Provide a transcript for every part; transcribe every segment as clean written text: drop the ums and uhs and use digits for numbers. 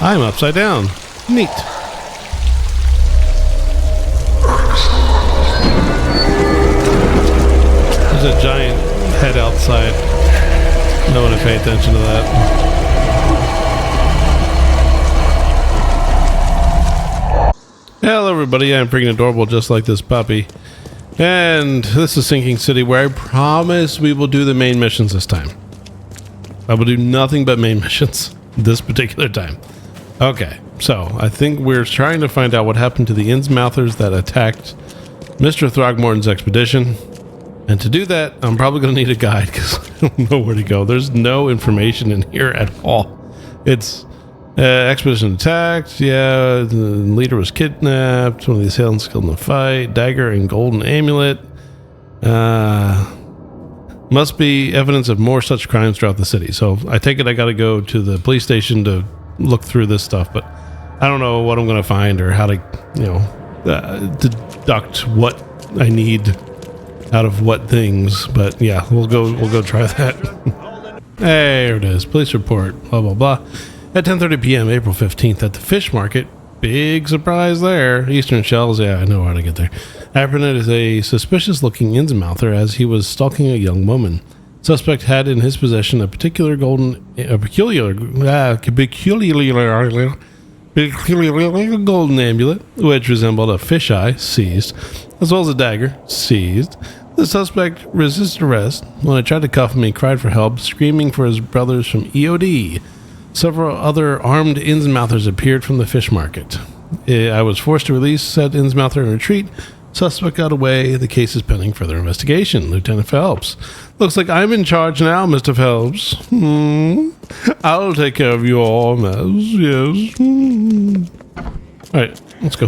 I'm upside down. Neat. There's a giant head outside. No one to pay attention to that. Hello everybody, I'm freaking adorable just like this puppy. And this is Sinking City, where I promise we will do the main missions this time. I will do nothing but main missions this particular time. Okay, so I think we're trying to find out what happened to the Innsmouthers that attacked Mr. Throgmorton's expedition. And to do that, I'm probably going to need a guide because I don't know where to go. There's no information in here at all. It's expedition attacked. Yeah, the leader was kidnapped. One of the assailants killed in the fight. Dagger and golden amulet. Must be evidence of more such crimes throughout the city. So I take it I got to go to the police station to look through this stuff, but I don't know what I'm going to find or how to, deduct what I need out of what things. But yeah, we'll go try that. There it is. Police report. Blah blah blah. At 10:30 p.m. April 15th at the fish market. Big surprise there. Eastern Shells. Yeah, I know how to get there. Apprehended is a suspicious-looking Innsmouther as he was stalking a young woman. Suspect had in his possession a peculiar golden amulet, which resembled a fisheye, seized, as well as a dagger, seized. The suspect resisted arrest. When I tried to cuff him, he cried for help, screaming for his brothers from EOD. Several other armed Innsmouthers appeared from the fish market. I was forced to release said Innsmouther and retreat. Suspect got away. The case is pending further investigation. Lieutenant Phelps. Looks like I'm in charge now, Mr. Phelps. I'll take care of your mess. Yes. Alright, let's go.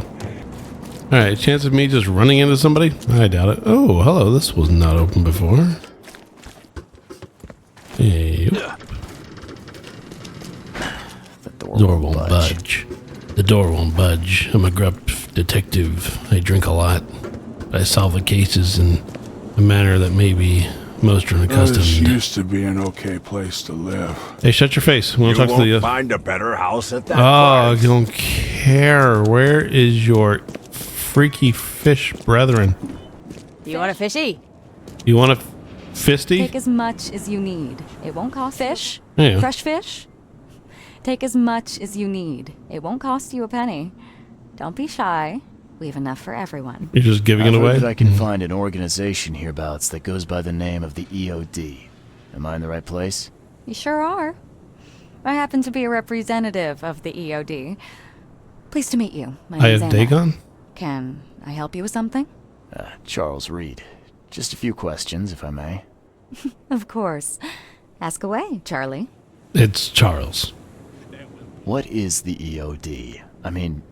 Alright, chance of me just running into somebody? I doubt it. Oh, hello. This was not open before. Yep. The door won't budge. The door won't budge. I'm a gruff detective. I drink a lot. I solve the cases in a manner that maybe most are unaccustomed. This used to be an okay place to live. Hey, shut your face. You won't find a better house at that Oh, price. I don't care. Where is your freaky fish brethren? Do you want a fishy? You want a fisty? Take as much as you need. It won't cost fish. Yeah. Fresh fish. Take as much as you need. It won't cost you a penny. Don't be shy. We have enough for everyone. You're just giving it I've away? heard that I can find an organization hereabouts that goes by the name of the EOD. Am I in the right place? You sure are. I happen to be a representative of the EOD. Pleased to meet you. My I name's have Anna. Dagon? Can I help you with something? Charles Reed. Just a few questions, if I may. Of course. Ask away, Charlie. It's Charles. What is the EOD? I mean,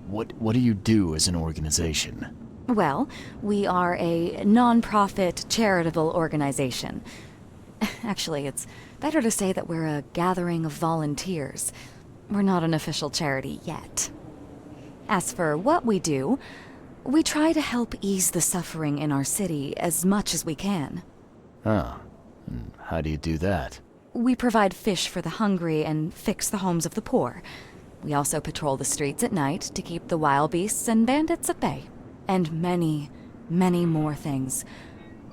what do you do as an organization? Well, we are a non-profit charitable organization. Actually, it's better to say that we're a gathering of volunteers. We're not an official charity yet. As for what we do, we try to help ease the suffering in our city as much as we can. Oh, and how do you do that? We provide fish for the hungry and fix the homes of the poor. We also patrol the streets at night to keep the wild beasts and bandits at bay. And many, many more things.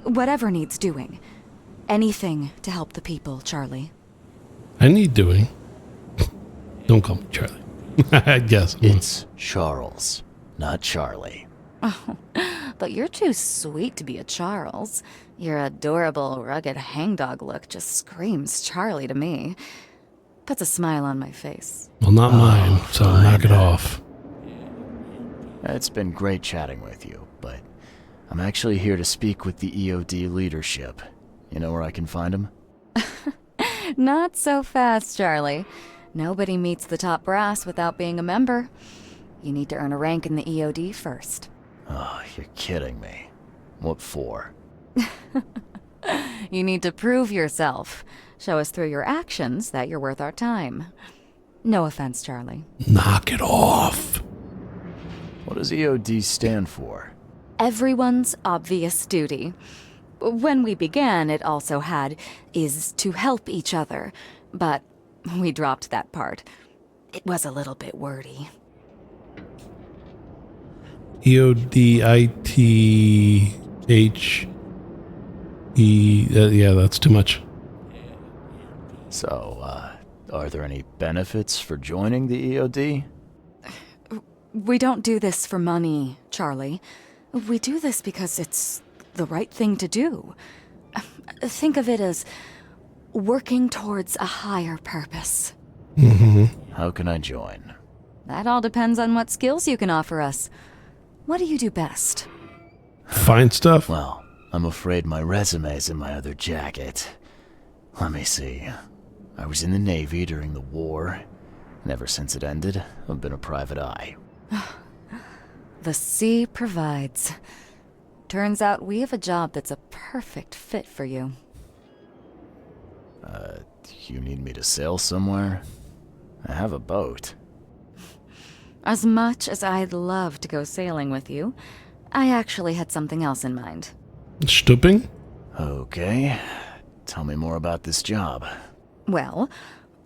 Whatever needs doing. Anything to help the people, Charlie. I need doing. Don't call me Charlie. I guess. It's Charles, not Charlie. Oh, but you're too sweet to be a Charles. Your adorable, rugged hangdog look just screams Charlie to me. Puts a smile on my face. Well, not mine, so fine. knock it off. It's been great chatting with you, but I'm actually here to speak with the EOD leadership. You know where I can find them? Not so fast, Charlie. Nobody meets the top brass without being a member. You need to earn a rank in the EOD first. Oh, you're kidding me. What for? You need to prove yourself. Show us through your actions that you're worth our time. No offense, Charlie. Knock it off. What does EOD stand for? Everyone's obvious duty. When we began, it also had is to help each other, but we dropped that part. It was a little bit wordy. EODITHE. Yeah, that's too much. So, are there any benefits for joining the EOD? We don't do this for money, Charlie. We do this because it's the right thing to do. Think of it as working towards a higher purpose. How can I join? That all depends on what skills you can offer us. What do you do best? Find stuff. Well, I'm afraid my resume's in my other jacket. Let me see. I was in the Navy during the war, and ever since it ended, I've been a private eye. The sea provides. Turns out we have a job that's a perfect fit for you. You need me to sail somewhere? I have a boat. As much as I'd love to go sailing with you, I actually had something else in mind. Stooping? Okay. Tell me more about this job. Well,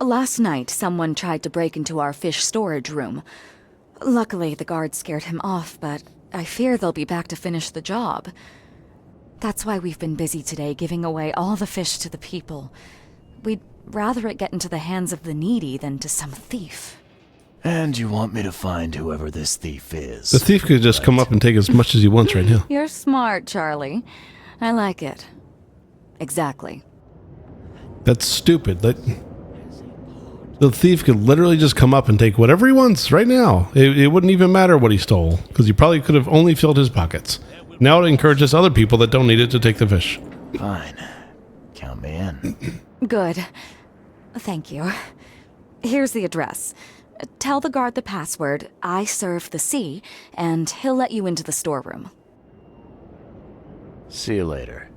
last night someone tried to break into our fish storage room. Luckily, the guards scared him off, but I fear they'll be back to finish the job. That's why we've been busy today giving away all the fish to the people. We'd rather it get into the hands of the needy than to some thief. And you want me to find whoever this thief is? The thief could just come up and take as much as he wants right now. You're smart, Charlie. I like it. Exactly. That's stupid. The thief could literally just come up and take whatever he wants right now. It wouldn't even matter what he stole, because he probably could have only filled his pockets. Now it encourages other people that don't need it to take the fish. Fine. Count me in. Good. Thank you. Here's the address. Tell the guard the password, I serve the sea, and he'll let you into the storeroom. See you later.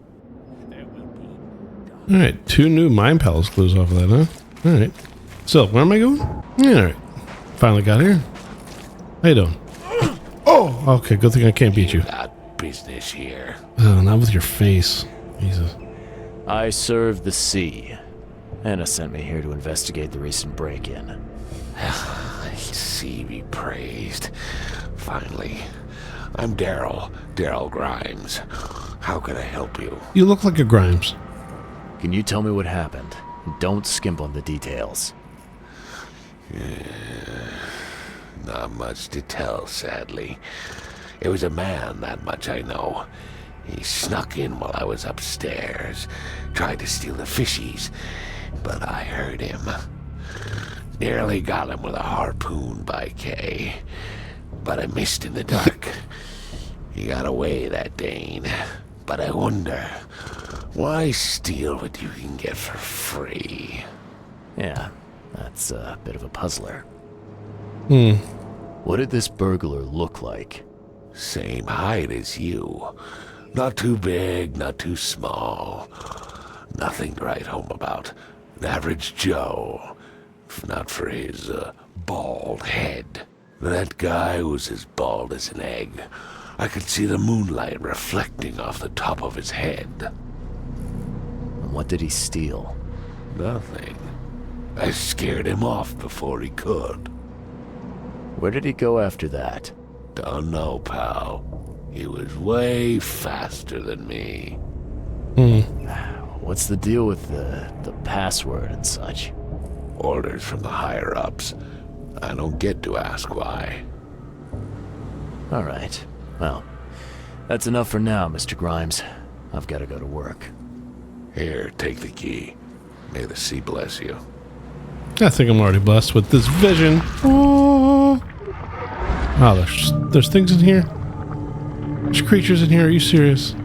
Alright, 2 new Mind Palace clues off of that, huh? Alright. So, where am I going? Alright. Finally got here. How you doing? Oh! Okay, good thing I can't beat you. Got business here. Oh, not with your face. Jesus. I serve the sea. Anna sent me here to investigate the recent break-in. Sea be praised. Finally. I'm Daryl Grimes. How can I help you? You look like a Grimes. Can you tell me what happened? Don't skimp on the details. Not much to tell, sadly. It was a man, that much I know. He snuck in while I was upstairs, tried to steal the fishies, but I heard him. Nearly got him with a harpoon by Kay, but I missed in the dark. He got away, that Dane, but I wonder, why steal what you can get for free? Yeah, that's a bit of a puzzler. Hmm. What did this burglar look like? Same height as you. Not too big, not too small. Nothing to write home about. An average Joe. If not for his bald head. That guy was as bald as an egg. I could see the moonlight reflecting off the top of his head. And what did he steal? Nothing. I scared him off before he could. Where did he go after that? Don't know, pal. He was way faster than me. What's the deal with the password and such? Orders from the higher-ups. I don't get to ask why. All right. Well, that's enough for now, Mr. Grimes. I've got to go to work. Here, take the key. May the sea bless you. I think I'm already blessed with this vision. Oh, there's things in here. There's creatures in here. Are you serious?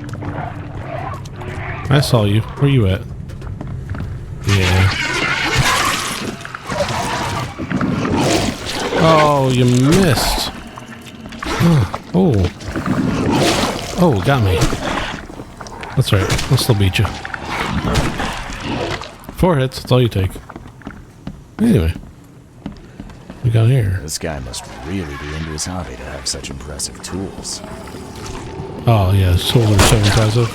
I saw you. Where you at? Yeah. Oh, you missed. Oh. Oh, got me. That's right. I'll still beat you. 4 hits. That's all you take. Anyway. We got here. This guy must really be into his hobby to have such impressive tools. Oh, yeah. His tools are so impressive.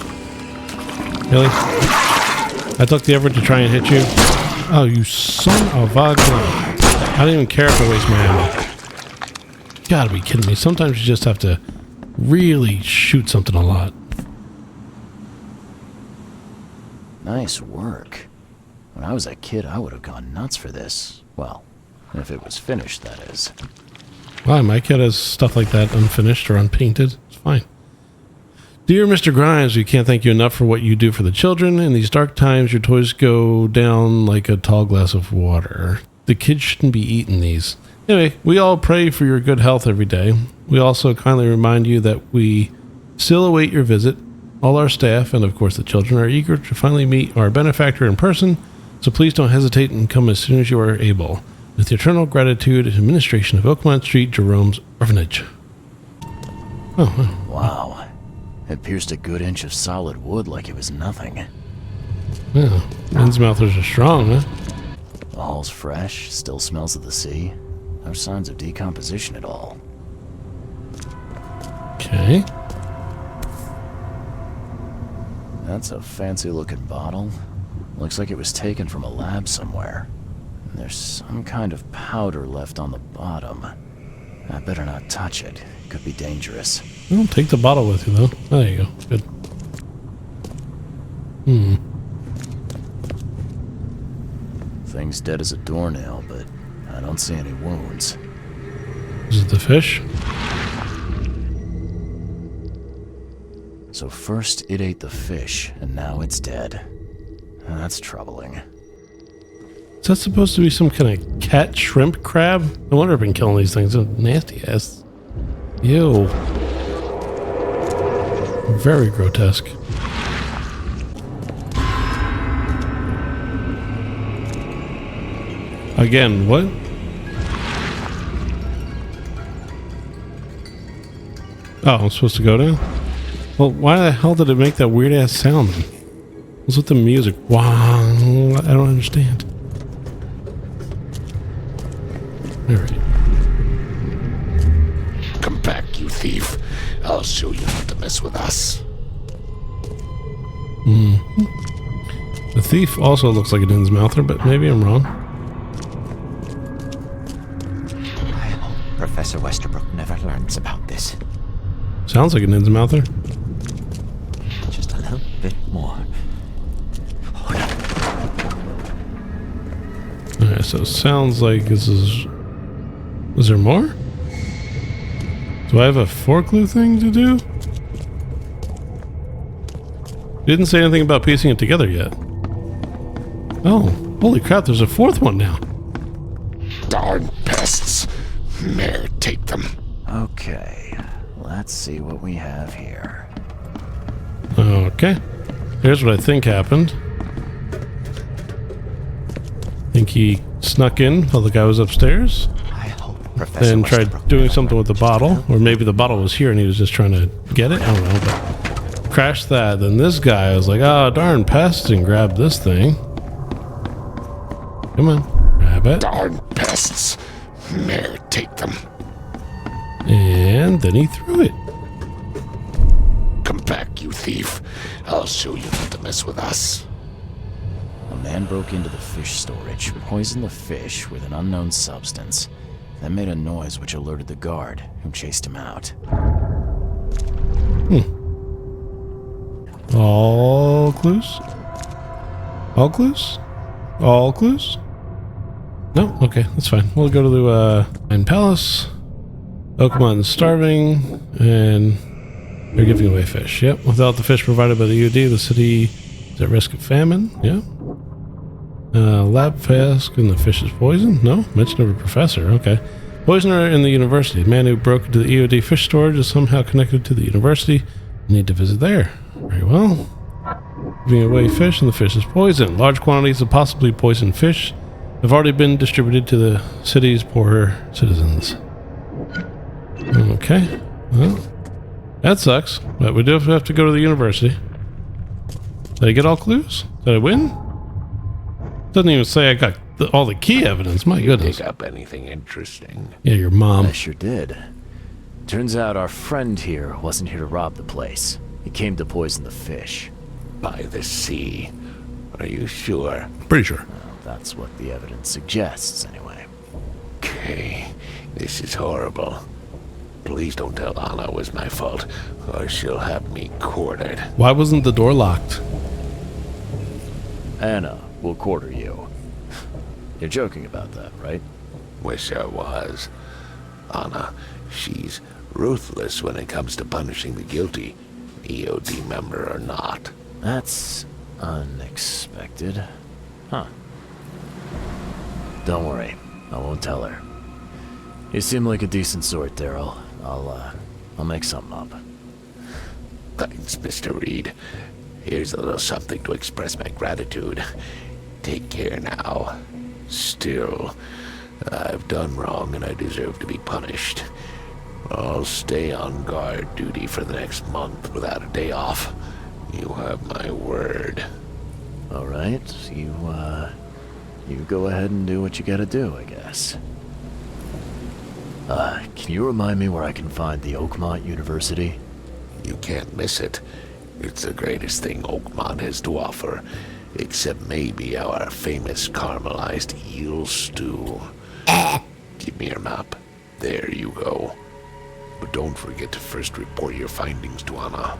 Really? I took the effort to try and hit you. Oh, you son of a gun. I don't even care if I waste my ammo. You gotta be kidding me. Sometimes you just have to really shoot something a lot. Nice work. When I was a kid, I would have gone nuts for this. Well, if it was finished, that is. Why? My kid has stuff like that unfinished or unpainted. It's fine. Dear Mr. Grimes, we can't thank you enough for what you do for the children. In these dark times, your toys go down like a tall glass of water. The kids shouldn't be eating these. Anyway, we all pray for your good health every day. We also kindly remind you that we still await your visit. All our staff, and of course the children, are eager to finally meet our benefactor in person, so please don't hesitate and come as soon as you are able. With eternal gratitude, administration of Oakmont Street, Jerome's Orphanage. Oh, Wow. It pierced a good inch of solid wood like it was nothing. yeah. Innsmouthers are strong, huh? The hall's fresh, still smells of the sea. No signs of decomposition at all. Okay. That's a fancy-looking bottle. Looks like it was taken from a lab somewhere. And there's some kind of powder left on the bottom. I better not touch it. It could be dangerous. Well, take the bottle with you, though. Oh, there you go. Good. Thing's dead as a doornail, but I don't see any wounds. Is it the fish? So first it ate the fish, and now it's dead. That's troubling. Is that supposed to be some kind of cat shrimp crab? I wonder if I've been killing these things. They're nasty ass. Ew. Very grotesque. Again, what? Oh, I'm supposed to go down? Well, why the hell did it make that weird ass sound then? What's with the music? Wow, I don't understand. Alright. Come back, you thief. I'll show you not to mess with us. The thief also looks like an Innsmouther, but maybe I'm wrong. I hope Professor Westerbrook never learns about this. Sounds like an Innsmouther. Just a little bit more. Alright, so it sounds like this is... Is there more? Do I have a forklift thing to do? Didn't say anything about piecing it together yet. Oh, holy crap, there's a fourth one now. Darn pests. Mayor, take them. Okay, let's see what we have here. Okay. Here's what I think happened. I think he snuck in while the guy was upstairs. I hope Professor Then tried Westerbrook doing never something with the learns bottle. Or maybe the bottle was here and he was just trying to get it. I don't know, but crashed that. Then this guy was like, oh, darn pests, and grabbed this thing. Come on, grab it. Darn pests. Mayor, take them. And then he threw it. Come back, you thief. I'll show you not to mess with us. A man broke into the fish storage, poisoned the fish with an unknown substance, then made a noise which alerted the guard, who chased him out. All clues? All clues? All clues? No? Okay, that's fine. We'll go to the Pine Palace. Oakmon's starving, and they're giving away fish. Yep, without the fish provided by the EOD, the city is at risk of famine. Yeah. Lab flask and the fish is poisoned? No? Mention of a professor. Okay. Poisoner in the university. The man who broke into the EOD fish storage is somehow connected to the university. Need to visit there. Very well. Giving away fish and the fish is poisoned. Large quantities of possibly poisoned fish have already been distributed to the city's poorer citizens. Okay. Well, that sucks. But we do have to go to the university. Did I get all clues? Did I win? Doesn't even say I got all the key evidence. My goodness. Pick up anything interesting? Yeah, your mom. I sure did. Turns out our friend here wasn't here to rob the place. He came to poison the fish. By the sea. Are you sure? Pretty sure. Well, that's what the evidence suggests, anyway. Okay, this is horrible. Please don't tell Anna it was my fault, or she'll have me quartered. Why wasn't the door locked? Anna will quarter you. You're joking about that, right? Wish I was. Anna, she's ruthless when it comes to punishing the guilty, EOD member or not. That's unexpected. Huh. Don't worry, I won't tell her. You seem like a decent sort, Daryl. I'll make something up. Thanks, Mr. Reed. Here's a little something to express my gratitude. Take care now. Still, I've done wrong and I deserve to be punished. I'll stay on guard duty for the next month without a day off. You have my word. All right, you go ahead and do what you gotta do, I guess. Can you remind me where I can find the Oakmont University? You can't miss it. It's the greatest thing Oakmont has to offer, except maybe our famous caramelized eel stew. Give me your map. There you go. But don't forget to first report your findings to Anna.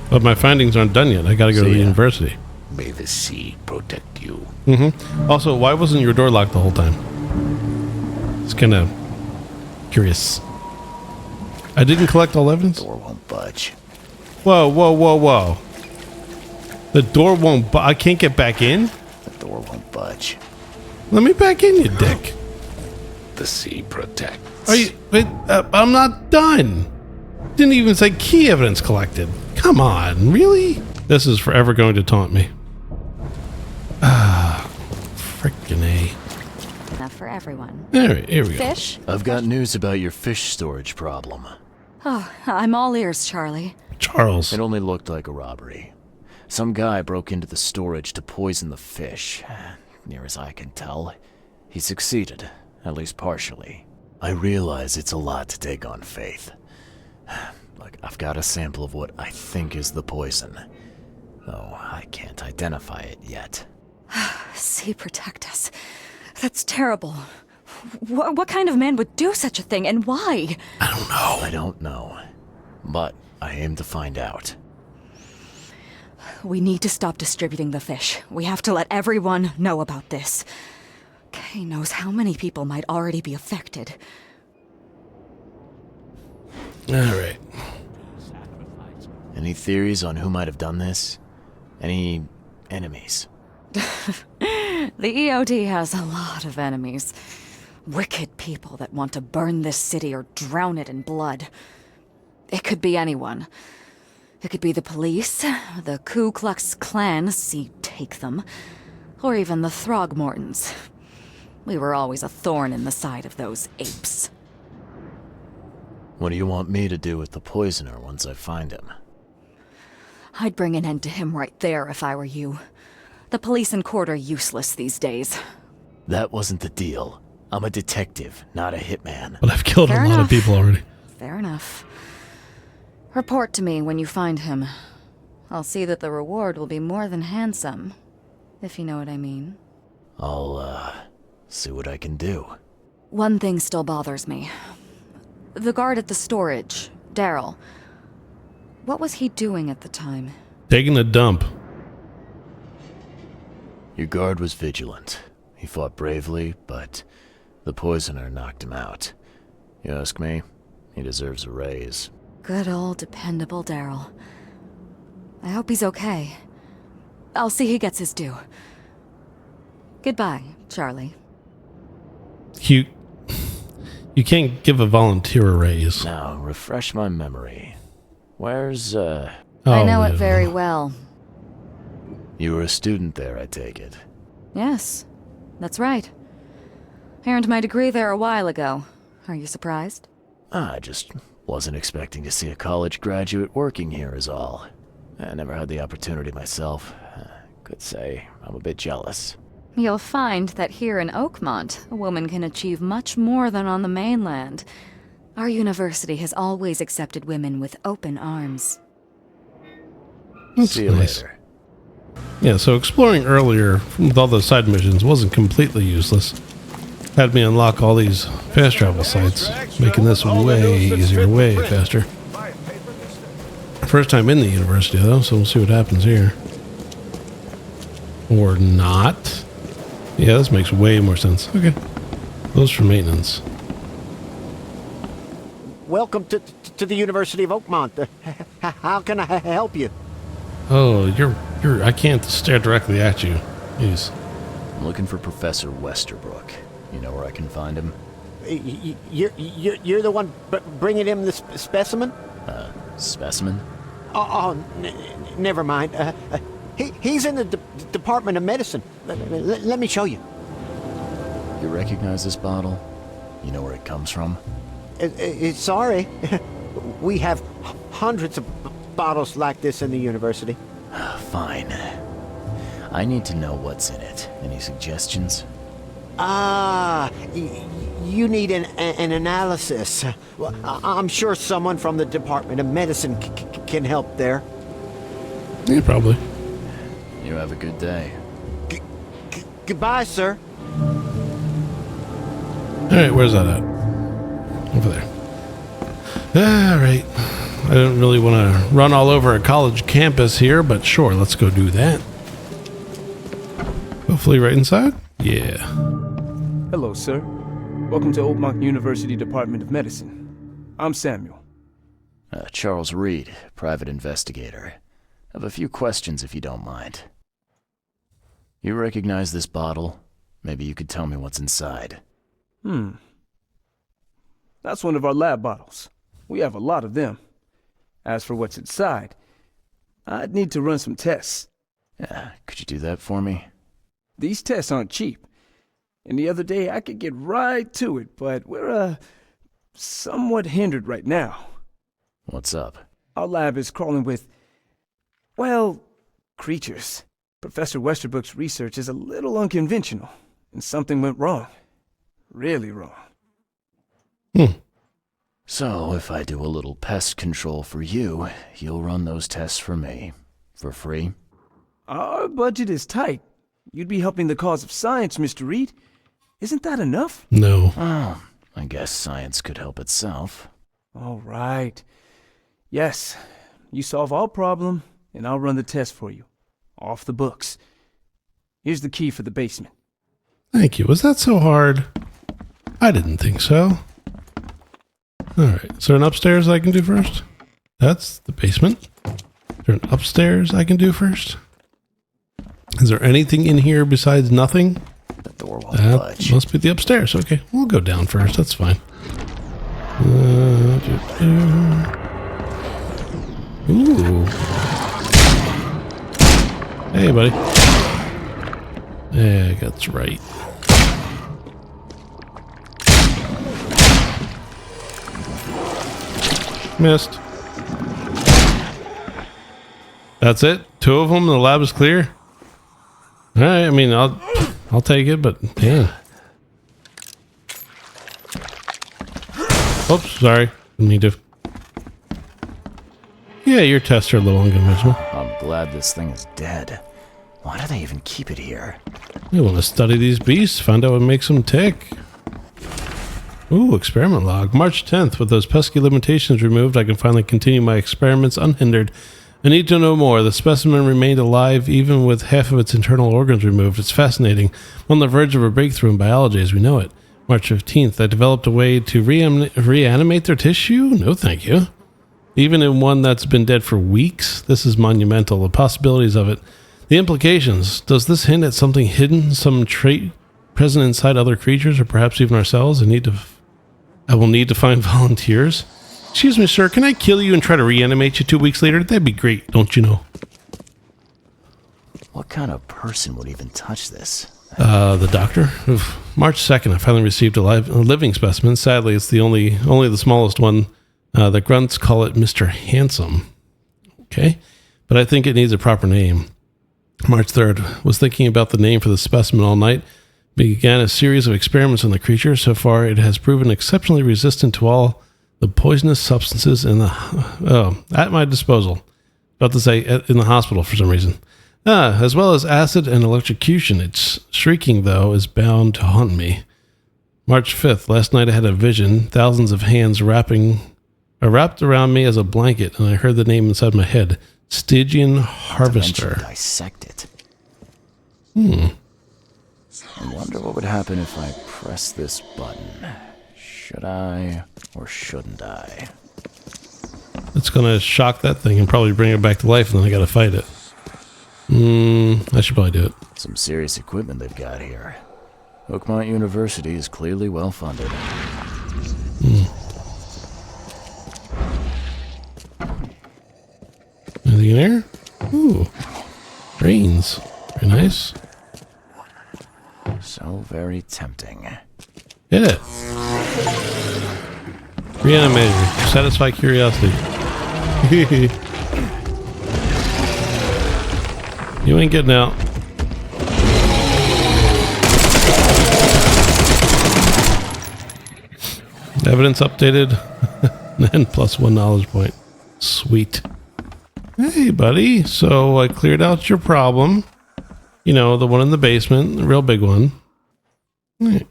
But my findings aren't done yet. I gotta go to the See ya. university. May the sea protect you. Also, why wasn't your door locked the whole time? It's kind of curious. I didn't collect all evidence? Door won't budge. Whoa, whoa, whoa, whoa. The door won't I can't get back in? The door won't budge. Let me back in, you dick. The sea protects. Are you... Wait, I'm not done. Didn't even say key evidence collected. Come on, really? This is forever going to taunt me. Ah, frickin' A. Enough for everyone. Alright, here we go. Fish? I've got news about your fish storage problem. Oh, I'm all ears, Charlie. Charles. It only looked like a robbery. Some guy broke into the storage to poison the fish. Near as I can tell, he succeeded, at least partially. I realize it's a lot to take on faith. Look, I've got a sample of what I think is the poison, though I can't identify it yet. Sea protect us. That's terrible. What kind of man would do such a thing, and why? I don't know, but I aim to find out. We need to stop distributing the fish. We have to let everyone know about this. Kay knows how many people might already be affected. Alright. Any theories on who might have done this? Any enemies? The EOD has a lot of enemies. Wicked people that want to burn this city or drown it in blood. It could be anyone. It could be the police, the Ku Klux Klan, see take them, or even the Throgmortons. We were always a thorn in the side of those apes. What do you want me to do with the poisoner once I find him? I'd bring an end to him right there if I were you. The police and court are useless these days. That wasn't the deal. I'm a detective, not a hitman. But I've killed Fair a lot of enough. people already. Fair enough. Report to me when you find him. I'll see that the reward will be more than handsome, if you know what I mean. I'll, see what I can do. One thing still bothers me. The guard at the storage, Daryl. What was he doing at the time? Taking a dump. Your guard was vigilant. He fought bravely, but the poisoner knocked him out. You ask me, he deserves a raise. Good old dependable Daryl. I hope he's okay. I'll see he gets his due. Goodbye, Charlie. You can't give a volunteer a raise. Now, refresh my memory. Where's, I know it no. very well. You were a student there, I take it. Yes, that's right. I earned my degree there a while ago. Are you surprised? I just wasn't expecting to see a college graduate working here is all. I never had the opportunity myself. Could say I'm a bit jealous. You'll find that here in Oakmont, a woman can achieve much more than on the mainland. Our university has always accepted women with open arms. That's See you nice. later. Yeah, so exploring earlier with all those side missions wasn't completely useless. Had me unlock all these fast travel sites, making this way easier, way faster. First time in the university, though, so we'll see what happens here. Or not. Yeah, this makes way more sense. Okay. Those for maintenance. Welcome to the University of Oakmont. How can I help you? Oh, you're I can't stare directly at you. Jeez. I'm looking for Professor Westerbrook. You know where I can find him? You're the one bringing him the specimen? Specimen? Never mind. He's in the Department of Medicine. Let me show you. You recognize this bottle? You know where it comes from? Sorry. We have hundreds of bottles like this in the university. Fine. I need to know what's in it. Any suggestions? You need an analysis. Well, I'm sure someone from the Department of Medicine can help there. Yeah, probably. You have a good day. Goodbye, sir. Alright, where's that at? Over there. Alright. I don't really want to run all over a college campus here, but sure, let's go do that. Hopefully right inside? Yeah. Hello, sir. Welcome to Oakmont University Department of Medicine. I'm Samuel. Charles Reed, private investigator. I have a few questions if you don't mind. You recognize this bottle? Maybe you could tell me what's inside. That's one of our lab bottles. We have a lot of them. As for what's inside, I'd need to run some tests. Yeah, could you do that for me? These tests aren't cheap. And the other day I could get right to it, but we're, somewhat hindered right now. What's up? Our lab is crawling with, well, creatures. Professor Westerbrook's research is a little unconventional, and something went wrong. Really wrong. So, if I do a little pest control for you, you'll run those tests for me. For free? Our budget is tight. You'd be helping the cause of science, Mr. Reed. Isn't that enough? No. Oh, I guess science could help itself. All right. Yes, you solve our problem, and I'll run the test for you. Off the books. Here's the key for the basement. Thank you. Was that so hard? I didn't think so. Alright, is there an upstairs I can do first? That's the basement. Is there an upstairs I can do first? Is there anything in here besides nothing? The door won't That budge. must be the upstairs. Okay, we'll go down first. That's fine. Ooh. Hey, buddy. Yeah, that's right. Missed. That's it? 2 of them? The lab is clear? Alright, I mean, I'll take it, but damn. Oops, sorry. Didn't need to. Yeah, your tests are a little unconventional. I'm glad this thing is dead. Why do they even keep it here? We want to study these beasts, find out what makes them tick. Ooh, experiment log. March 10th. With those pesky limitations removed, I can finally continue my experiments unhindered. I need to know more. The specimen remained alive even with half of its internal organs removed. It's fascinating. I'm on the verge of a breakthrough in biology as we know it. March 15th. I developed a way to reanimate their tissue? No, thank you. Even in one that's been dead for weeks? This is monumental. The possibilities of it. The implications. Does this hint at something hidden? Some trait present inside other creatures or perhaps even ourselves? I will need to find volunteers. Excuse me, sir. Can I kill you and try to reanimate you 2 weeks later? That'd be great, don't you know? What kind of person would even touch this? The doctor. Oof. March 2nd, I finally received a living specimen. Sadly, it's only the smallest one. The grunts call it Mr. Handsome. Okay. But I think it needs a proper name. March 3rd, was thinking about the name for the specimen all night. Began a series of experiments on the creature. So far, it has proven exceptionally resistant to all the poisonous substances at my disposal. About to say in the hospital for some reason. As well as acid and electrocution. Its shrieking, though, is bound to haunt me. March 5th. Last night I had a vision. Thousands of hands wrapped around me as a blanket, and I heard the name inside my head. Stygian Harvester. Dissect it. I wonder what would happen if I press this button. Should I or shouldn't I? It's going to shock that thing and probably bring it back to life, and then I got to fight it. I should probably do it. Some serious equipment they've got here. Oakmont University is clearly well funded. Anything in there? Ooh. Brains. Very nice. So very tempting. Hit it. Reanimator. Satisfy curiosity. You ain't getting out. Evidence updated. And plus 1 knowledge point. Sweet. Hey, buddy. So I cleared out your problem. You know, the one in the basement. The real big one. Right.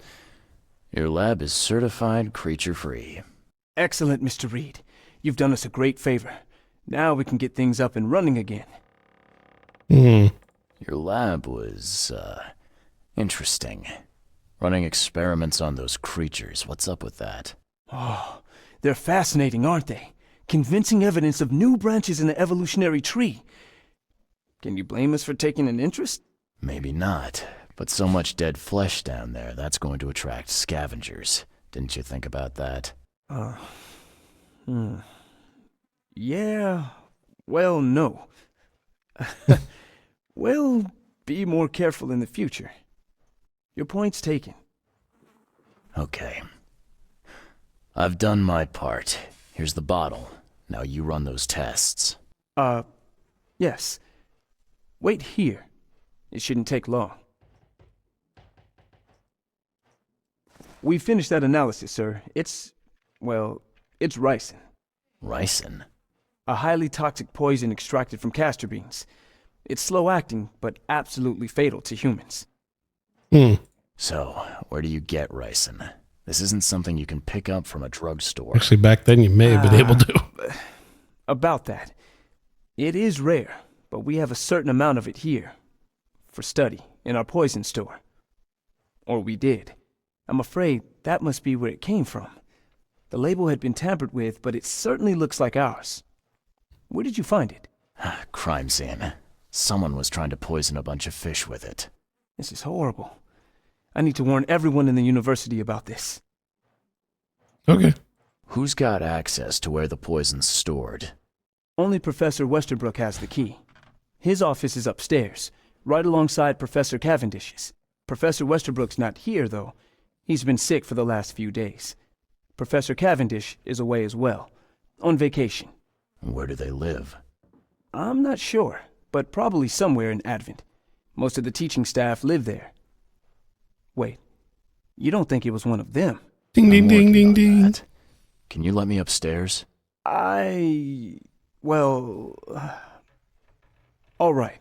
Your lab is certified creature-free. Excellent, Mr. Reed. You've done us a great favor. Now we can get things up and running again. Your lab was, interesting. Running experiments on those creatures. What's up with that? Oh, they're fascinating, aren't they? Convincing evidence of new branches in the evolutionary tree. Can you blame us for taking an interest? Maybe not, but so much dead flesh down there, that's going to attract scavengers. Didn't you think about that? Yeah, well, no. We'll be more careful in the future. Your point's taken. Okay. I've done my part. Here's the bottle. Now you run those tests. Yes. Wait here. It shouldn't take long. We finished that analysis, sir. It's ricin. Ricin? A highly toxic poison extracted from castor beans. It's slow-acting, but absolutely fatal to humans. So, where do you get ricin? This isn't something you can pick up from a drugstore. Actually, back then you may have been able to. About that. It is rare, but we have a certain amount of it here. For study, in our poison store. Or we did. I'm afraid that must be where it came from. The label had been tampered with, but it certainly looks like ours. Where did you find it? Crime scene. Someone was trying to poison a bunch of fish with it. This is horrible. I need to warn everyone in the university about this. Okay. Who's got access to where the poison's stored? Only Professor Westerbrook has the key. His office is upstairs, right alongside Professor Cavendish's. Professor Westerbrook's not here, though. He's been sick for the last few days. Professor Cavendish is away as well, on vacation. Where do they live? I'm not sure, but probably somewhere in Advent. Most of the teaching staff live there. Wait, you don't think it was one of them? Ding, ding, ding, ding, ding. That. Can you let me upstairs? All right.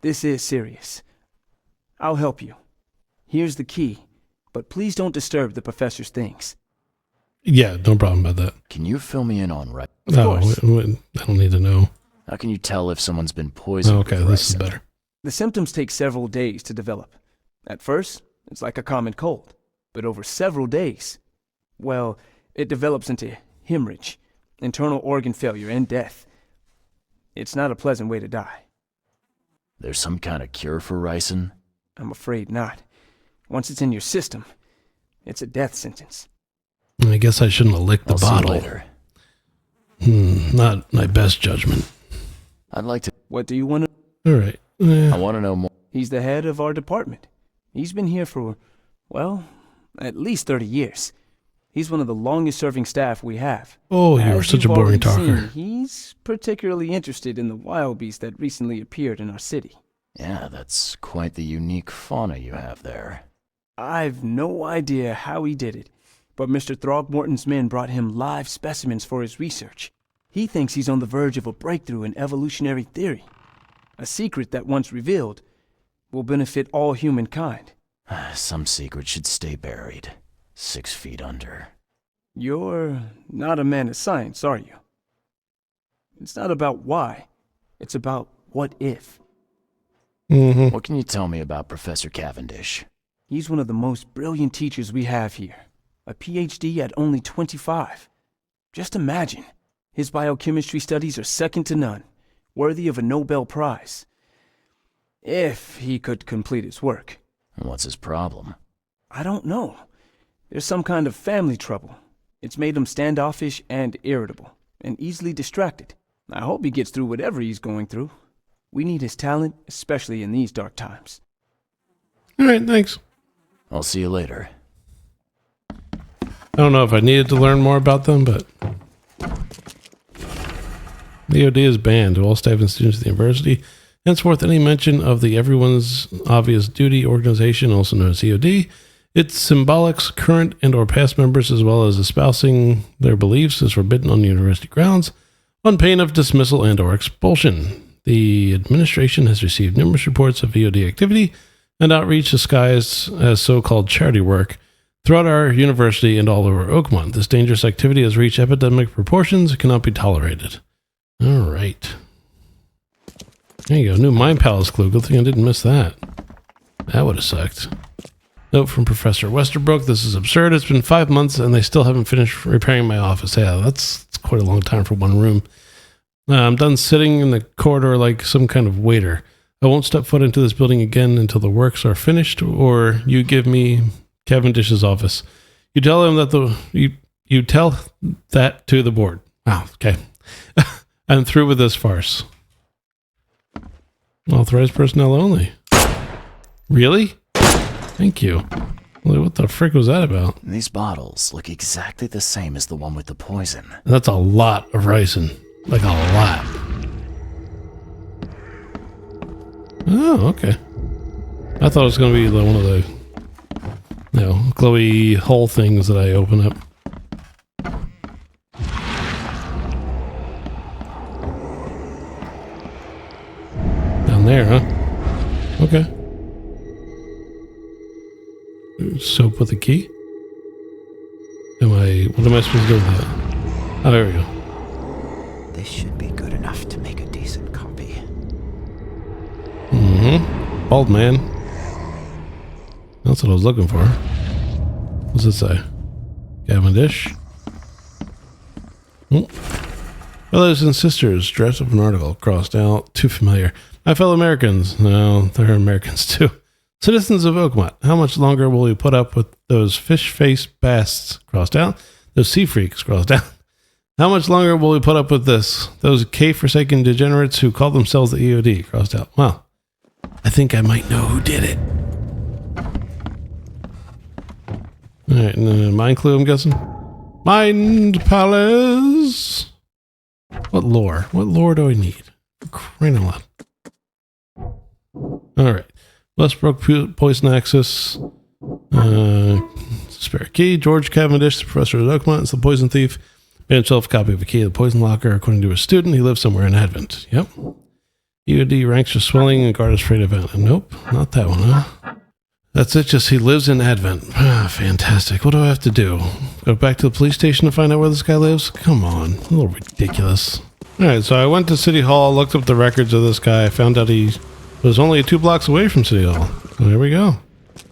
This is serious. I'll help you. Here's the key, but please don't disturb the professor's things. Yeah, no problem about that. Can you fill me in on right? Of course. I don't need to know. How can you tell if someone's been poisoned? Okay, with this is ricin? better. The symptoms take several days to develop. At first, it's like a common cold, but over several days, well, it develops into hemorrhage, internal organ failure, and death. It's not a pleasant way to die. There's some kind of cure for ricin? I'm afraid not. Once it's in your system, it's a death sentence. I guess I shouldn't have licked the I'll see you bottle. later. Not my best judgment. I'd like to... What do you want to... All right. I want to know more. He's the head of our department. He's been here for, well, at least 30 years. He's one of the longest-serving staff we have. Oh, you were As such a you've boring already talker. seen, he's particularly interested in the wild beast that recently appeared in our city. Yeah, that's quite the unique fauna you have there. I've no idea how he did it, but Mr. Throgmorton's men brought him live specimens for his research. He thinks he's on the verge of a breakthrough in evolutionary theory. A secret that, once revealed, will benefit all humankind. Some secret should stay buried. 6 feet under. You're not a man of science, are you? It's not about why. It's about what if. What can you tell me about Professor Cavendish? He's one of the most brilliant teachers we have here. A PhD at only 25. Just imagine. His biochemistry studies are second to none, worthy of a Nobel Prize. If he could complete his work. What's his problem? I don't know. There's some kind of family trouble. It's made him standoffish and irritable, and easily distracted. I hope he gets through whatever he's going through. We need his talent, especially in these dark times. All right, thanks. I'll see you later. I don't know if I needed to learn more about them, but the EOD is banned to all staff and students at the university. Henceforth, any mention of the Everyone's Obvious Duty organization, also known as EOD, its symbolics, current and or past members, as well as espousing their beliefs, is forbidden on university grounds, on pain of dismissal and or expulsion. The administration has received numerous reports of EOD activity and outreach disguised as so-called charity work throughout our university and all over Oakmont. This dangerous activity has reached epidemic proportions and cannot be tolerated. All right. There you go. New Mind Palace clue. Good thing I didn't miss that. That would have sucked. Note from Professor Westerbrook. This is absurd. It's been 5 months and they still haven't finished repairing my office. Yeah, that's quite a long time for one room. I'm done sitting in the corridor like some kind of waiter. I won't step foot into this building again until the works are finished, or you give me Cavendish's office. You tell him that you tell that to the board. Wow, okay. I'm through with this farce. Authorized personnel only. Really? Thank you. What the frick was that about? These bottles look exactly the same as the one with the poison. That's a lot of ricin. Like a lot. Oh, okay. I thought it was going to be one of the, glowy hole things that I open up. Down there, huh? Okay. Soap with a key? What am I supposed to do with that? Oh, there we go. This should be good enough to make a decent copy. Bald man. That's what I was looking for. What's it say? Cavendish. Oh. Brothers and sisters, dress up an article, crossed out, too familiar. My fellow Americans. No, they're Americans too. Citizens of Oakmont, how much longer will we put up with those fish-faced basts, crossed out? Those sea freaks, crossed out. How much longer will we put up with this? Those K-forsaken degenerates who call themselves the EOD, crossed out. Well, I think I might know who did it. Alright, and then a mind clue, I'm guessing? Mind Palace! What lore? What lore do I need? Crying out loud. Alright. Westbrook Poison Axis. Spare key. George Cavendish, the professor at Oakmont, is the poison thief. Made himself a copy of a key of the poison locker. According to a student, he lives somewhere in Advent. Yep. EOD ranks for swelling and guard is afraid of Advent. Nope, not that one, huh? That's it, just he lives in Advent. Ah, fantastic. What do I have to do? Go back to the police station to find out where this guy lives? Come on, a little ridiculous. Alright, so I went to City Hall, looked up the records of this guy, found out he was only 2 blocks away from City Hall. So there we go.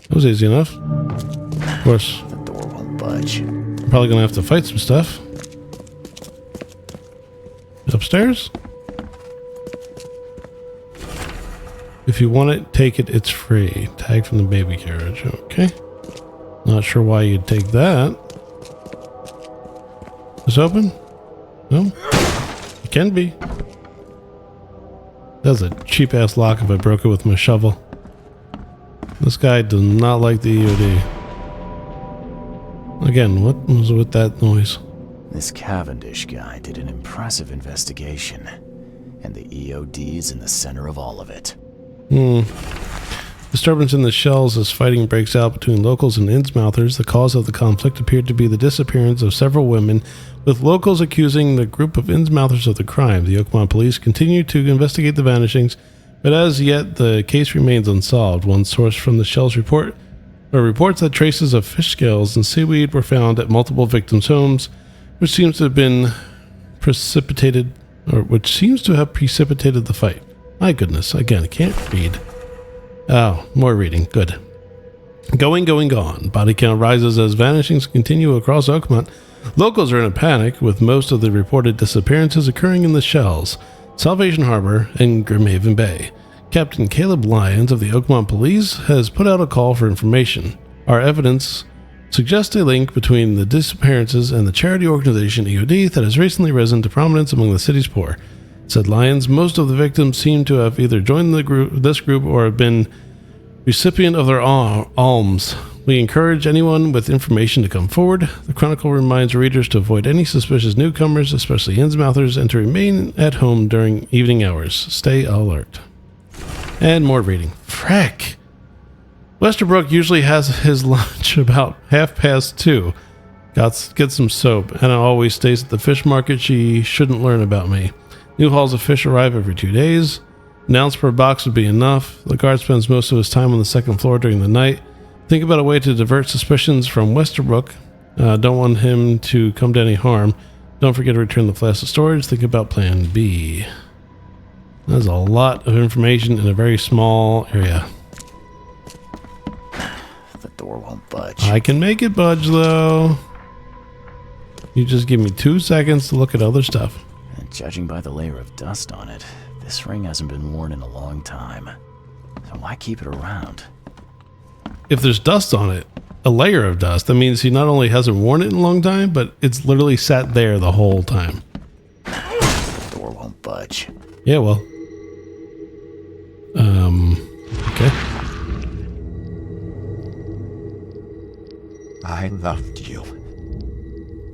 That was easy enough. Of course. The door won't budge. I'm probably gonna have to fight some stuff. Upstairs? If you want it, take it. It's free. Tag from the baby carriage. Okay. Not sure why you'd take that. Is this open? No? It can be. That's a cheap ass lock if I broke it with my shovel. This guy does not like the EOD. Again, what was with that noise? This Cavendish guy did an impressive investigation, and the EOD is in the center of all of it. Disturbance in the shells as fighting breaks out between locals and Innsmouthers. The cause of the conflict appeared to be the disappearance of several women, with locals accusing the group of Innsmouthers of the crime. The Oakmont police continue to investigate the vanishings, but as yet the case remains unsolved. One source from the shells report There are reports that traces of fish scales and seaweed were found at multiple victims' homes, which seems to have precipitated the fight. My goodness, again, I can't read. Oh, more reading. Good. Going, gone. Body count rises as vanishings continue across Oakmont. Locals are in a panic, with most of the reported disappearances occurring in the Shells, Salvation Harbor, and Grimhaven Bay. Captain Caleb Lyons of the Oakmont Police has put out a call for information. Our evidence suggests a link between the disappearances and the charity organization EOD that has recently risen to prominence among the city's poor. Said Lyons, most of the victims seem to have either joined this group or have been recipient of their alms. We encourage anyone with information to come forward. The Chronicle reminds readers to avoid any suspicious newcomers, especially Innsmouthers, and to remain at home during evening hours. Stay alert. And more reading. Frack. Westerbrook usually has his lunch about 2:30. Get some soap. Anna always stays at the fish market. She shouldn't learn about me. New hauls of fish arrive every 2 days. An ounce per box would be enough. The guard spends most of his time on the second floor during the night. Think about a way to divert suspicions from Westerbrook. Don't want him to come to any harm. Don't forget to return the flask to storage. Think about plan B. That's a lot of information in a very small area. The door won't budge. I can make it budge, though. You just give me 2 seconds to look at other stuff. And judging by the layer of dust on it, this ring hasn't been worn in a long time. So why keep it around? If there's dust on it, a layer of dust, that means he not only hasn't worn it in a long time, but it's literally sat there the whole time. The door won't budge. Yeah, well. Okay. I loved you.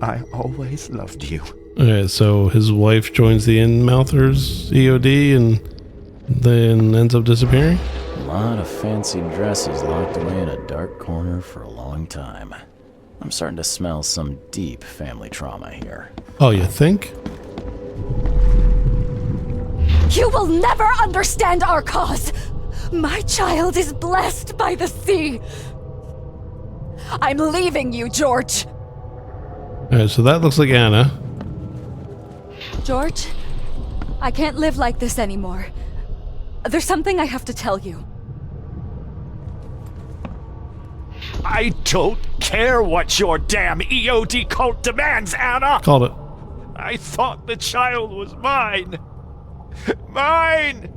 I always loved you. Alright, so his wife joins the Inmouthers EOD and then ends up disappearing? A lot of fancy dresses locked away in a dark corner for a long time. I'm starting to smell some deep family trauma here. Oh, you think? You will never understand our cause. My child is blessed by the sea. I'm leaving you, George. Alright, so that looks like Anna. George, I can't live like this anymore. There's something I have to tell you. I don't care what your damn EOD cult demands, Anna! Called it. I thought the child was mine! Mine!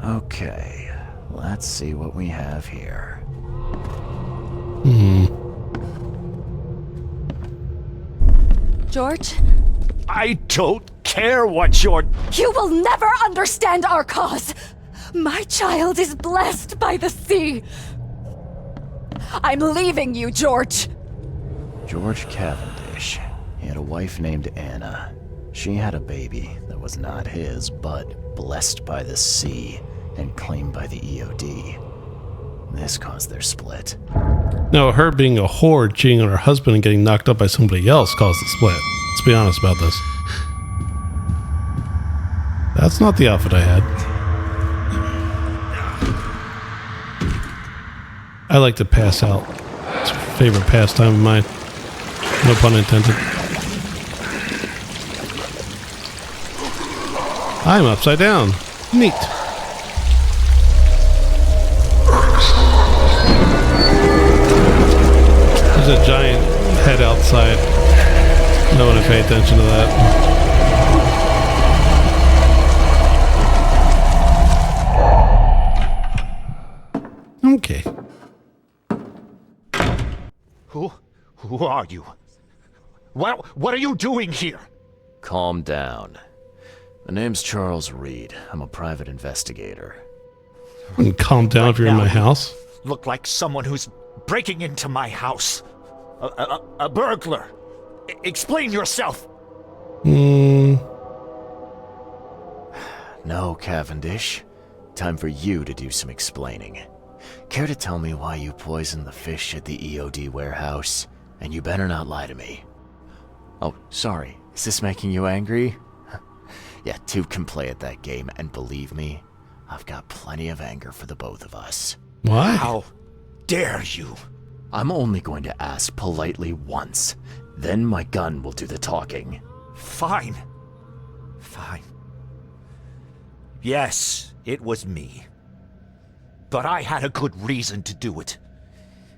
Okay, let's see what we have here. George? I don't care what your... You will never understand our cause. My child is blessed by the sea. I'm leaving you, George. George Cavendish. He had a wife named Anna. She had a baby that was not his, but blessed by the sea and claimed by the EOD. This caused their split. No, her being a whore, cheating on her husband, and getting knocked up by somebody else caused the split. Let's be honest about this. That's not the outfit I had. I like to pass out. It's a favorite pastime of mine. No pun intended. I'm upside down. Neat. There's a giant head outside. No one to pay attention to that. Okay. Who are you? What are you doing here? Calm down. My name's Charles Reed. I'm a private investigator. And calm down if you're in my house. Look like someone who's breaking into my house. A burglar. Explain yourself. No, Cavendish. Time for you to do some explaining. Care to tell me why you poisoned the fish at the EOD warehouse? And you better not lie to me. Oh, sorry. Is this making you angry? Yeah, two can play at that game, and believe me, I've got plenty of anger for the both of us. Why? dare you? I'm only going to ask politely once. Then my gun will do the talking. Fine. Fine. Yes, it was me. But I had a good reason to do it.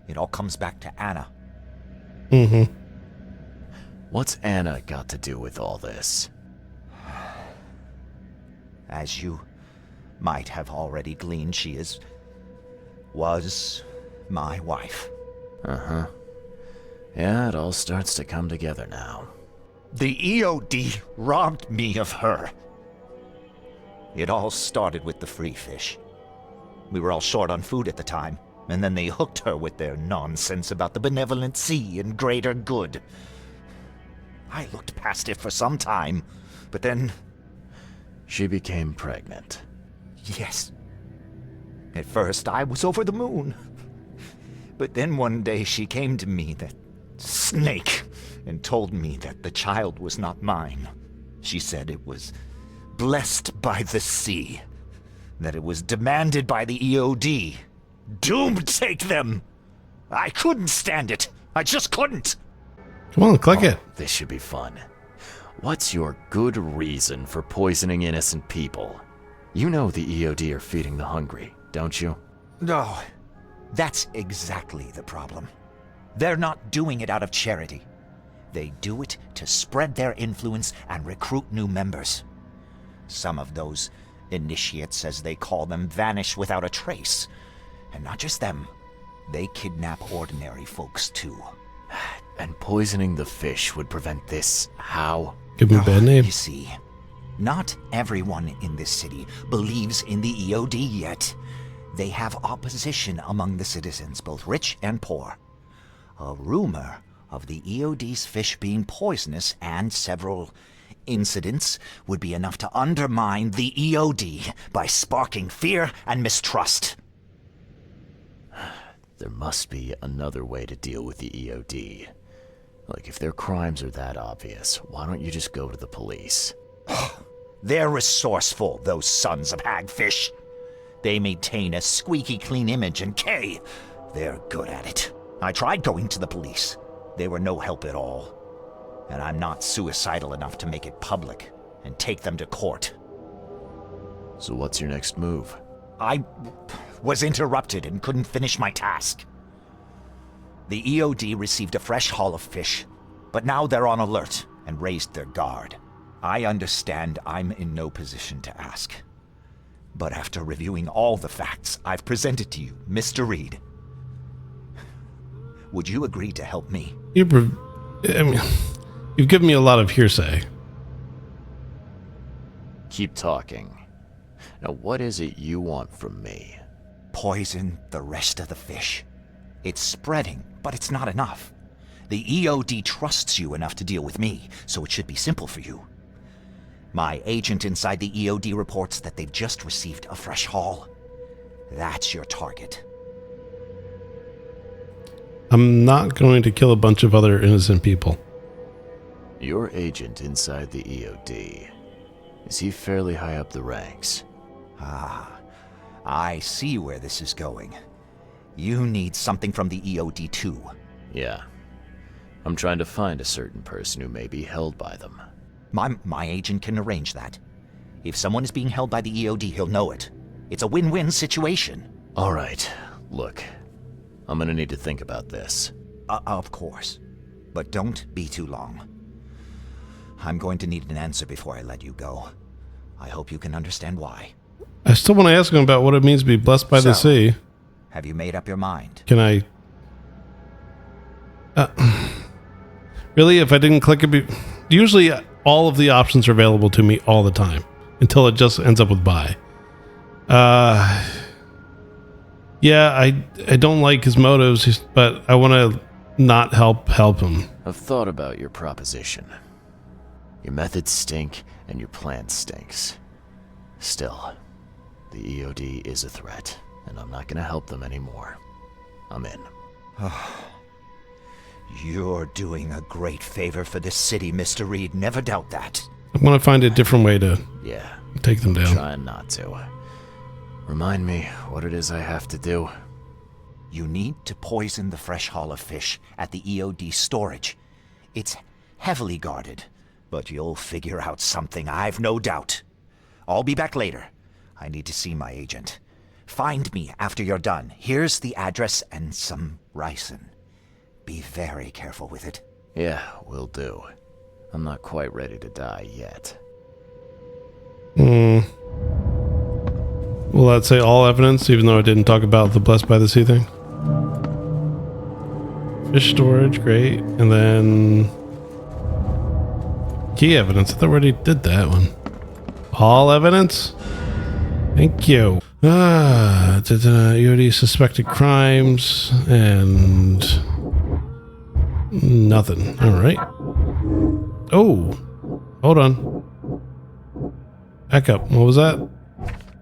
It all comes back to Anna. Mm-hmm. What's Anna got to do with all this? As you might have already gleaned, she was my wife. Uh-huh. Yeah, it all starts to come together now. The EOD robbed me of her. It all started with the free fish. We were all short on food at the time, and then they hooked her with their nonsense about the benevolent sea and greater good. I looked past it for some time, but then... She became pregnant. Yes. At first, I was over the moon. But then one day she came to me, that snake, and told me that the child was not mine. She said it was blessed by the sea, that it was demanded by the EOD. Doomed take them! I couldn't stand it. I just couldn't. Come on, click it. This should be fun. What's your good reason for poisoning innocent people? You know the EOD are feeding the hungry, don't you? No, that's exactly the problem. They're not doing it out of charity. They do it to spread their influence and recruit new members. Some of those initiates, as they call them, vanish without a trace. And not just them. They kidnap ordinary folks, too. And poisoning the fish would prevent this. How? Give me a bad name. You see, not everyone in this city believes in the EOD yet. They have opposition among the citizens, both rich and poor. A rumor of the EOD's fish being poisonous and several incidents would be enough to undermine the EOD by sparking fear and mistrust. There must be another way to deal with the EOD. Like, if their crimes are that obvious, why don't you just go to the police? They're resourceful, those sons of hagfish. They maintain a squeaky clean image, and they're good at it. I tried going to the police. They were no help at all. And I'm not suicidal enough to make it public and take them to court. So what's your next move? I was interrupted and couldn't finish my task. The EOD received a fresh haul of fish, but now they're on alert and raised their guard. I understand I'm in no position to ask. But after reviewing all the facts I've presented to you, Mr. Reed, would you agree to help me? You've given me a lot of hearsay. Keep talking. Now, what is it you want from me? Poison the rest of the fish. It's spreading, but it's not enough. The EOD trusts you enough to deal with me, so it should be simple for you. My agent inside the EOD reports that they've just received a fresh haul. That's your target. I'm not going to kill a bunch of other innocent people. Your agent inside the EOD. Is he fairly high up the ranks? Ah, I see where this is going. You need something from the EOD too. Yeah. I'm trying to find a certain person who may be held by them. My agent can arrange that. If someone is being held by the EOD, he'll know it. It's a win-win situation. All right. Look, I'm gonna need to think about this. Of course. But don't be too long. I'm going to need an answer before I let you go. I hope you can understand why. I still want to ask him about what it means to be blessed by the sea. Have you made up your mind? Can I... really? If I didn't click it... Usually all of the options are available to me all the time. Until it just ends up with buy. Yeah, I don't like his motives, but I want to not help him. I've thought about your proposition. Your methods stink, and your plan stinks. Still, the EOD is a threat, and I'm not gonna help them anymore. I'm in. You're doing a great favor for this city, Mr. Reed. Never doubt that. I'm going to find a different way to take them down. Trying not to. Remind me what it is I have to do. You need to poison the fresh haul of fish at the EOD storage. It's heavily guarded, but you'll figure out something, I've no doubt. I'll be back later. I need to see my agent. Find me after you're done. Here's the address and some ricin. Be very careful with it. Yeah, will do. I'm not quite ready to die yet. Will that say all evidence, even though I didn't talk about the Blessed by the Sea thing? Fish storage, great. And then... key evidence. I thought we already did that one. All evidence? Thank you. EOD suspected crimes and... nothing. Alright. Oh! Hold on. Back up. What was that?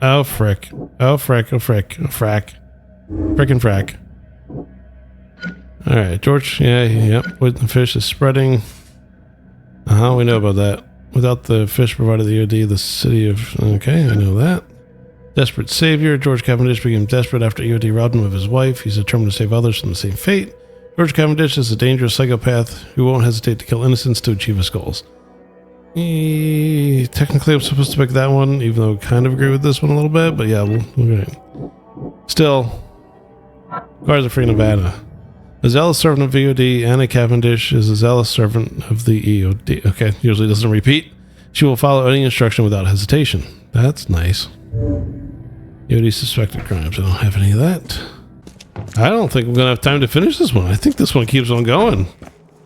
Oh, frick. Oh, frick. Oh, frick. Oh, frack. Frickin' frack. Alright, George. Yeah, yep. Poison fish is spreading. We know about that. Without the fish provided the EOD, the city of... okay, I know that. Desperate savior. George Cavendish became desperate after EOD robbed him of his wife. He's determined to save others from the same fate. George Cavendish is a dangerous psychopath who won't hesitate to kill innocents to achieve his goals. Technically, I'm supposed to pick that one, even though I kind of agree with this one a little bit, but yeah, still, Guards of Free Nevada. A zealous servant of EOD, Anna Cavendish is a zealous servant of the EOD. Okay, usually doesn't repeat. She will follow any instruction without hesitation. That's nice. EOD suspected crimes. I don't have any of that. I don't think I'm going to have time to finish this one. I think this one keeps on going.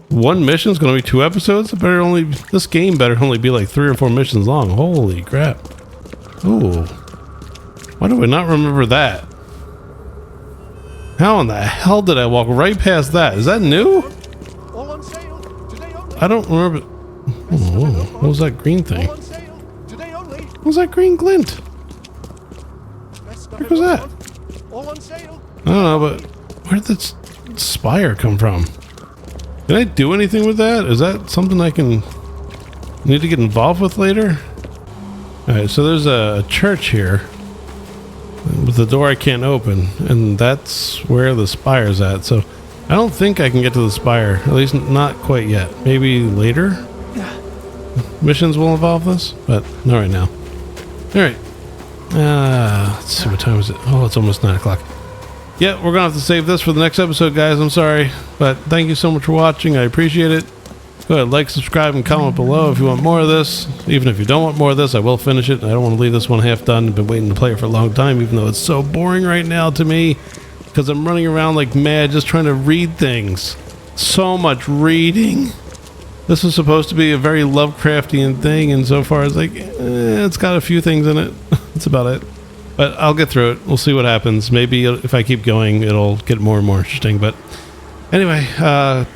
One mission's going to be 2 episodes. This game better only be like 3 or 4 missions long. Holy crap. Ooh. Why do I not remember that? How in the hell did I walk right past that? Is that new? I don't remember. Oh, what was that green thing? What was that green glint? Where was that? I don't know, but where did this spire come from? Can I do anything with that? Is that something I can need to get involved with later? Alright, so there's a church here with the door I can't open, and that's where the spire's at. So I don't think I can get to the spire, at least not quite yet. Maybe later missions will involve this, but not right now. Alright. Let's see, what time is it? Oh, it's almost 9 o'clock. Yeah, we're gonna have to save this for the next episode, guys. I'm sorry, but thank you so much for watching. I appreciate it. Go ahead, like, subscribe, and comment below if you want more of this. Even if you don't want more of this, I will finish it. I don't want to leave this one half done. I've been waiting to play it for a long time, even though it's so boring right now to me, because I'm running around like mad just trying to read things. So much reading. This was supposed to be a very Lovecraftian thing, and so far it's like, it's got a few things in it. That's about it. But I'll get through it. We'll see what happens. Maybe if I keep going, it'll get more and more interesting. But anyway,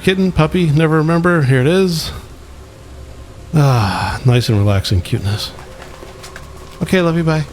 kitten, puppy, never remember. Here it is. Nice and relaxing cuteness. Okay, love you, bye.